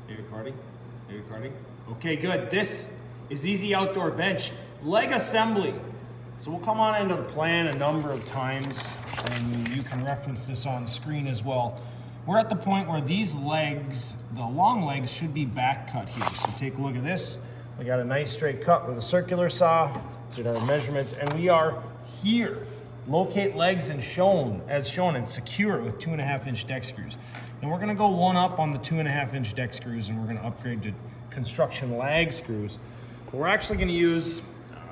Are you recording? Are you recording? Okay, good. This is Easy Outdoor Bench leg assembly. So we'll come on into the plan a number of times, and you can reference this on screen as well. We're at the point where these legs, the long legs, should be back cut here. So take a look at this. We got a nice straight cut with a circular saw, did our measurements, and we are here. Locate legs and as shown and secure with 2.5-inch deck screws. And we're gonna go one up on the 2.5-inch deck screws, and we're gonna upgrade to construction lag screws. But we're actually gonna use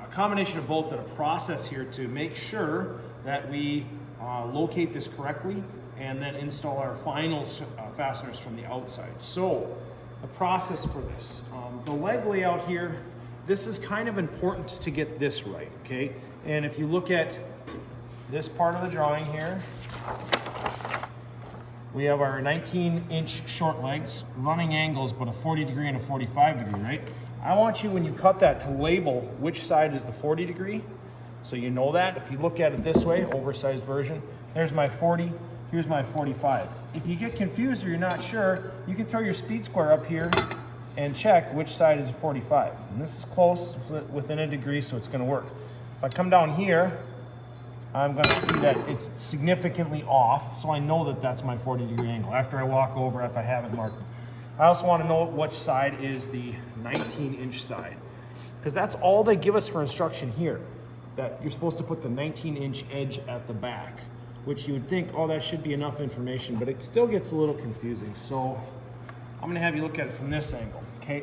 a combination of both in a process here to make sure that we locate this correctly and then install our final fasteners from the outside. So the process for this, the leg layout here, this is kind of important to get this right, okay? And if you look at this part of the drawing here, we have our 19-inch short legs, running angles, but a 40 degree and a 45 degree, right? I want you, when you cut that, to label which side is the 40 degree, so you know that. If you look at it this way, oversized version, there's my 40, here's my 45. If you get confused or you're not sure, you can throw your speed square up here and check which side is a 45. And this is close, within a degree, so it's gonna work. If I come down here, I'm gonna see that it's significantly off, so I know that that's my 40 degree angle after I walk over, if I haven't marked it. I also wanna know which side is the 19-inch side, because that's all they give us for instruction here, that you're supposed to put the 19-inch edge at the back, which you would think, oh, that should be enough information, but it still gets a little confusing. So I'm gonna have you look at it from this angle, okay?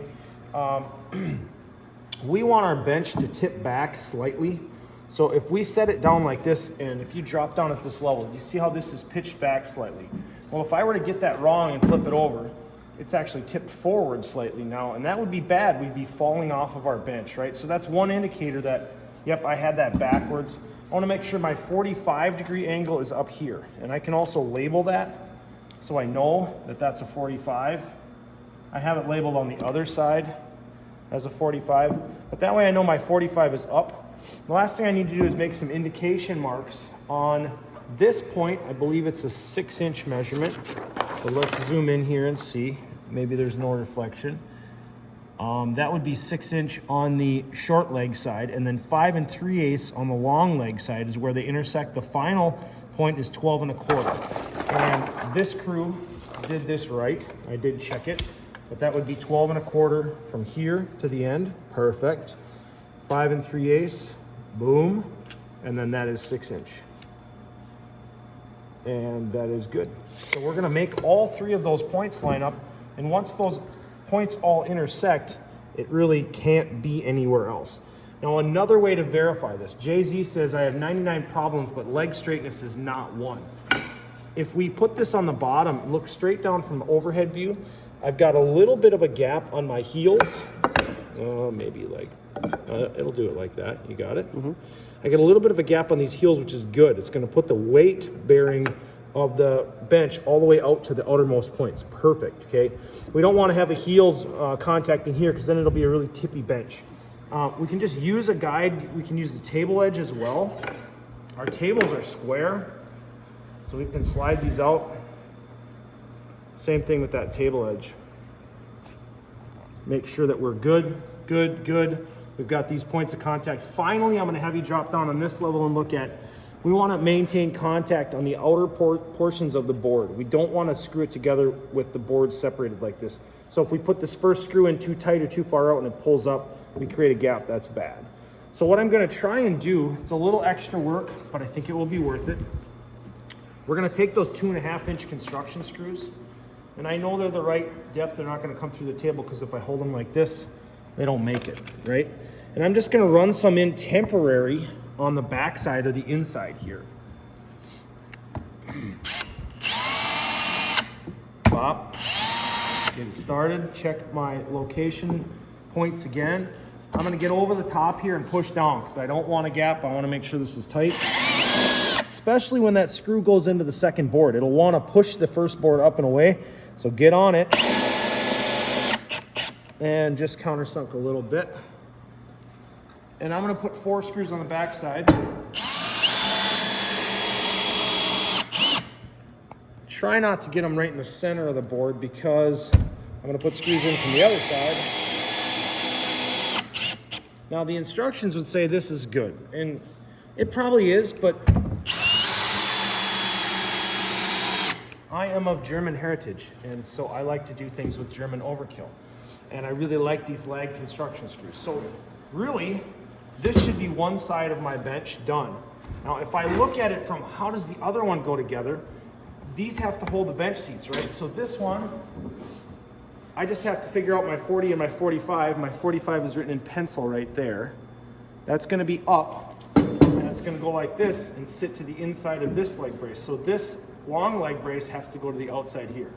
We want our bench to tip back slightly. So if we set it down like this, and if you drop down at this level, you see how this is pitched back slightly? Well, if I were to get that wrong and flip it over, it's actually tipped forward slightly now, and that would be bad. We'd be falling off of our bench, right? So that's one indicator that, yep, I had that backwards. I wanna make sure my 45 degree angle is up here, and I can also label that so I know that that's a 45. I have it labeled on the other side as a 45, but that way I know my 45 is up. The last thing I need to do is make some indication marks on this point. I believe it's a 6-inch measurement, but let's zoom in here and see. Maybe there's no reflection. That would be 6-inch on the short leg side, and then 5 3/8 on the long leg side is where they intersect. The final point is 12 1/4. And this crew did this right. I did check it, but that would be 12 1/4 from here to the end. Perfect. 5 3/8, boom, and then that is 6-inch. And that is good. So we're gonna make all three of those points line up, and once those points all intersect, it really can't be anywhere else. Now, another way to verify this, Jay-Z says I have 99 problems, but leg straightness is not one. If we put this on the bottom, look straight down from the overhead view, I've got a little bit of a gap on my heels. Maybe like, it'll do it like that. You got it? Mm-hmm. I get a little bit of a gap on these heels, which is good. It's gonna put the weight bearing of the bench all the way out to the outermost points. Perfect, okay? We don't wanna have the heels contacting here, because then it'll be a really tippy bench. We can just use a guide. We can use the table edge as well. Our tables are square, so we can slide these out. Same thing with that table edge. Make sure that we're good. We've got these points of contact. Finally, I'm gonna have you drop down on this level and look at, we wanna maintain contact on the outer portions of the board. We don't wanna screw it together with the board separated like this. So if we put this first screw in too tight or too far out and it pulls up, we create a gap, that's bad. So what I'm gonna try and do, it's a little extra work, but I think it will be worth it. We're gonna take those 2.5-inch construction screws, and I know they're the right depth. They're not gonna come through the table, because if I hold them like this, they don't make it, right? And I'm just gonna run some in temporary on the back side or the inside here. Pop, get it started, check my location points again. I'm gonna get over the top here and push down, because I don't want a gap. I wanna make sure this is tight. Especially when that screw goes into the second board. It'll wanna push the first board up and away. So get on it and just countersunk a little bit. And I'm gonna put 4 screws on the back side. Try not to get them right in the center of the board, because I'm gonna put screws in from the other side. Now the instructions would say this is good, and it probably is, but I am of German heritage, and so I like to do things with German overkill. And I really like these lag construction screws. So really, this should be one side of my bench done. Now, if I look at it from how does the other one go together, these have to hold the bench seats, right? So this one, I just have to figure out my 40 and my 45. My 45 is written in pencil right there. That's gonna be up, and it's gonna go like this and sit to the inside of this leg brace. So this long leg brace has to go to the outside here.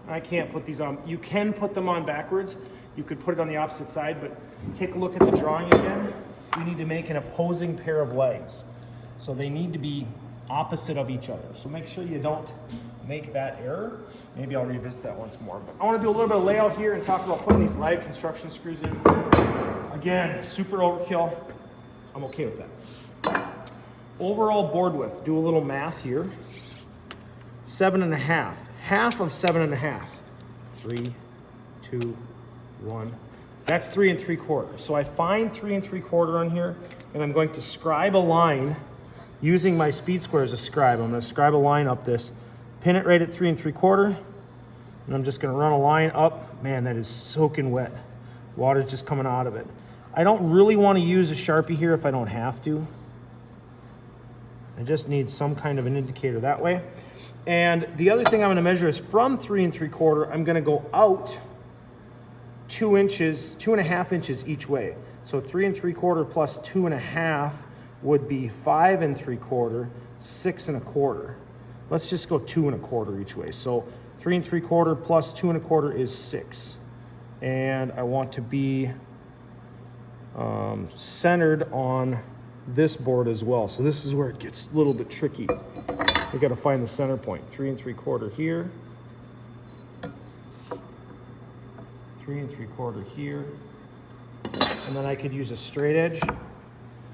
I can't put these on. You can put them on backwards. You could put it on the opposite side, but take a look at the drawing again. We need to make an opposing pair of legs. So they need to be opposite of each other. So make sure you don't make that error. Maybe I'll revisit that once more. But I want to do a little bit of layout here and talk about putting these lag construction screws in. Again, super overkill. I'm okay with that. Overall board width, do a little math here. 7.5. Half of 7.5. 3, 2, 1. That's 3 3/4. So I find 3 3/4 on here, and I'm going to scribe a line using my speed square as a scribe. I'm going to scribe a line up this, pin it right at 3 3/4, and I'm just going to run a line up. Man, that is soaking wet. Water's just coming out of it. I don't really want to use a Sharpie here if I don't have to. I just need some kind of an indicator that way. And the other thing I'm going to measure is from 3 3/4, I'm going to go out 2 inches, 2.5 inches each way. So 3 3/4 plus 2.5 would be 5 3/4, 6 1/4. Let's just go 2 1/4 each way. So 3 3/4 plus 2 1/4 is 6. And I want to be centered on this board as well. So this is where it gets a little bit tricky. We got to find the center point. 3 3/4 here. 3 3/4 here. And then I could use a straight edge.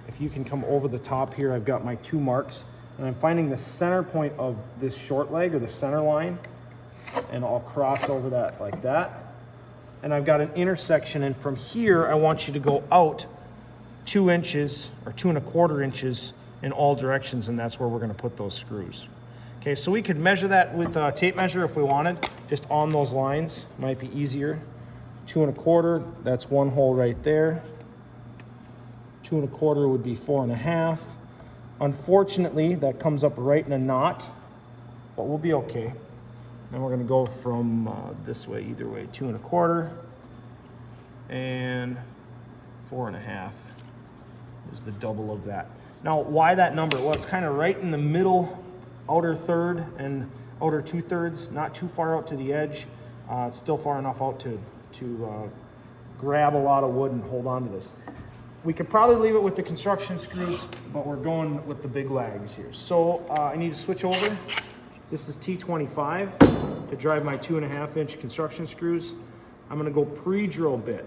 If you can come over the top here, I've got my 2 marks. And I'm finding the center point of this short leg, or the center line, and I'll cross over that like that. And I've got an intersection, and from here, I want you to go out 2 inches or 2 1/4 inches in all directions, and that's where we're going to put those screws. Okay, so we could measure that with a tape measure if we wanted, just on those lines. Might be easier. 2 1/4, that's one hole right there. 2 1/4 would be 4 1/2. Unfortunately, that comes up right in a knot, but we'll be okay. Then we're going to go from this way, either way. 2 1/4 and 4 1/2 is the double of that. Now, why that number? Well, it's kind of right in the middle, outer third and outer 2/3, not too far out to the edge. It's still far enough out to grab a lot of wood and hold on to this. We could probably leave it with the construction screws, but we're going with the big lags here. So I need to switch over. This is T25 to drive my 2.5 inch construction screws. I'm gonna go pre-drill bit.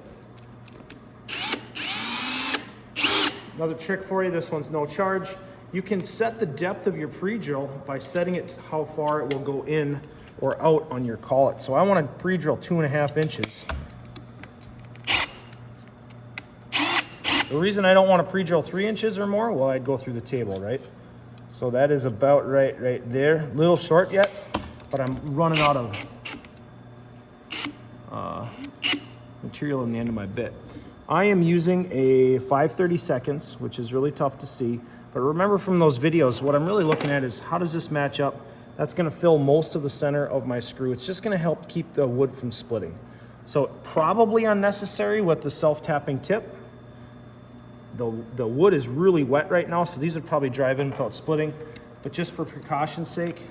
Another trick for you, this one's no charge. You can set the depth of your pre-drill by setting it to how far it will go in or out on your collet. So I want to pre-drill 2.5 inches. The reason I don't want to pre-drill 3 inches or more, well, I'd go through the table, right? So that is about right there. A little short yet, but I'm running out of material in the end of my bit. I am using a 5/32, which is really tough to see. But remember from those videos, what I'm really looking at is how does this match up? That's going to fill most of the center of my screw. It's just going to help keep the wood from splitting. So probably unnecessary with the self-tapping tip. The wood is really wet right now, so these would probably drive in without splitting. But just for precaution's sake,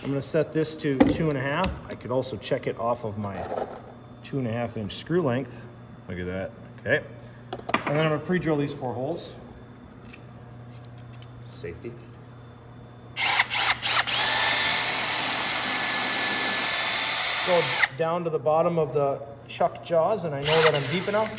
I'm going to set this to 2.5. I could also check it off of my 2.5 inch screw length. Look at that. Okay. And then I'm going to pre-drill these 4 holes. Safety. Go down to the bottom of the chuck jaws, and I know that I'm deep enough.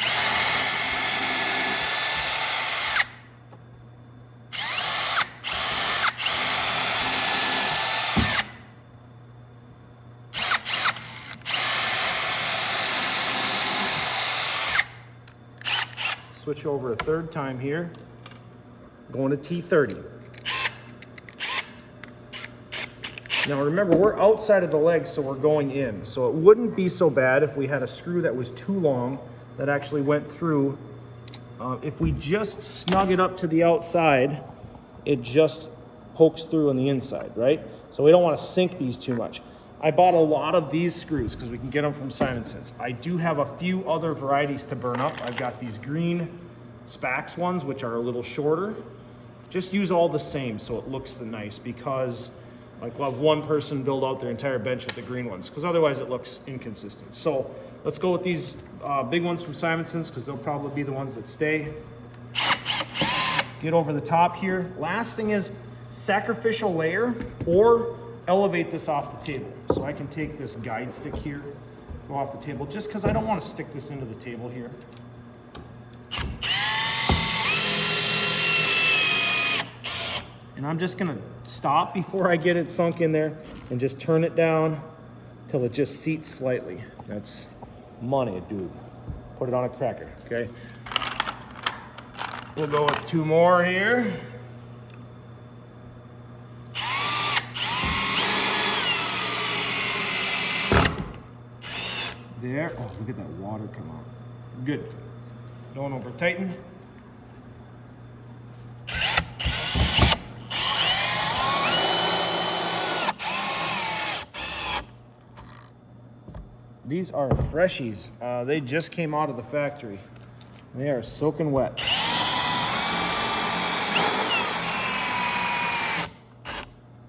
Switch over a third time here. Going to T30. Now remember, we're outside of the leg, so we're going in. So it wouldn't be so bad if we had a screw that was too long that actually went through. If we just snug it up to the outside, it just pokes through on the inside, right? So we don't want to sink these too much. I bought a lot of these screws because we can get them from Simonsons. I do have a few other varieties to burn up. I've got these green Spax ones, which are a little shorter. Just use all the same so it looks nice, because like we'll have one person build out their entire bench with the green ones, because otherwise it looks inconsistent. So let's go with these big ones from Simonsons, because they'll probably be the ones that stay. Get over the top here. Last thing is sacrificial layer or elevate this off the table. So I can take this guide stick here, go off the table, just because I don't want to stick this into the table here. And I'm just gonna stop before I get it sunk in there and just turn it down till it just seats slightly. That's money, dude. Put it on a cracker, okay? We'll go with 2 more here. There. Oh, look at that water come out. Good. Don't over tighten. These are freshies. They just came out of the factory. They are soaking wet.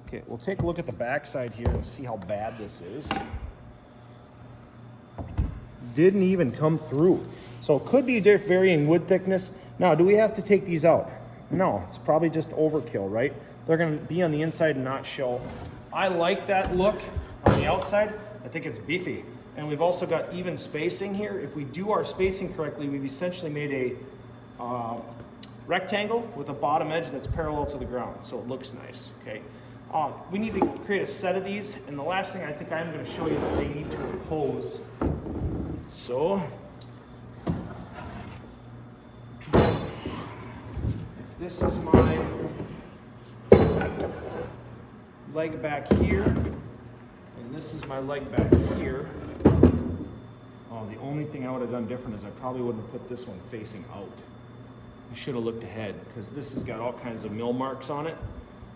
Okay, we'll take a look at the backside here and see how bad this is. Didn't even come through. So it could be varying wood thickness. Now, do we have to take these out? No, it's probably just overkill, right? They're gonna be on the inside and not show. I like that look on the outside. I think it's beefy. And we've also got even spacing here. If we do our spacing correctly, we've essentially made a rectangle with a bottom edge that's parallel to the ground, so it looks nice, okay? We need to create a set of these, and the last thing I think I'm gonna show you that they need to oppose. So, if this is my leg back here, and this is my leg back here, the only thing I would have done different is I probably wouldn't have put this one facing out. I should have looked ahead, because this has got all kinds of mill marks on it.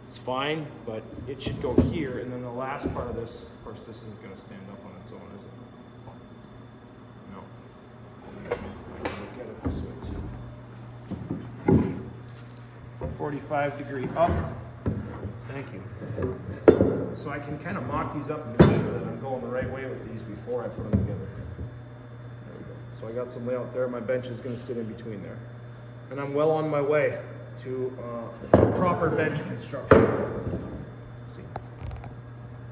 It's fine, but it should go here, and then the last part of this, of course, this isn't going to stand up on its own, is it? No. I can look at it this way. 45 degree up. Thank you. So I can kind of mock these up and make sure that I'm going the right way with these before I put them together. There we go. So I got some layout there. My bench is going to sit in between there. And I'm well on my way to proper bench construction. Let's see.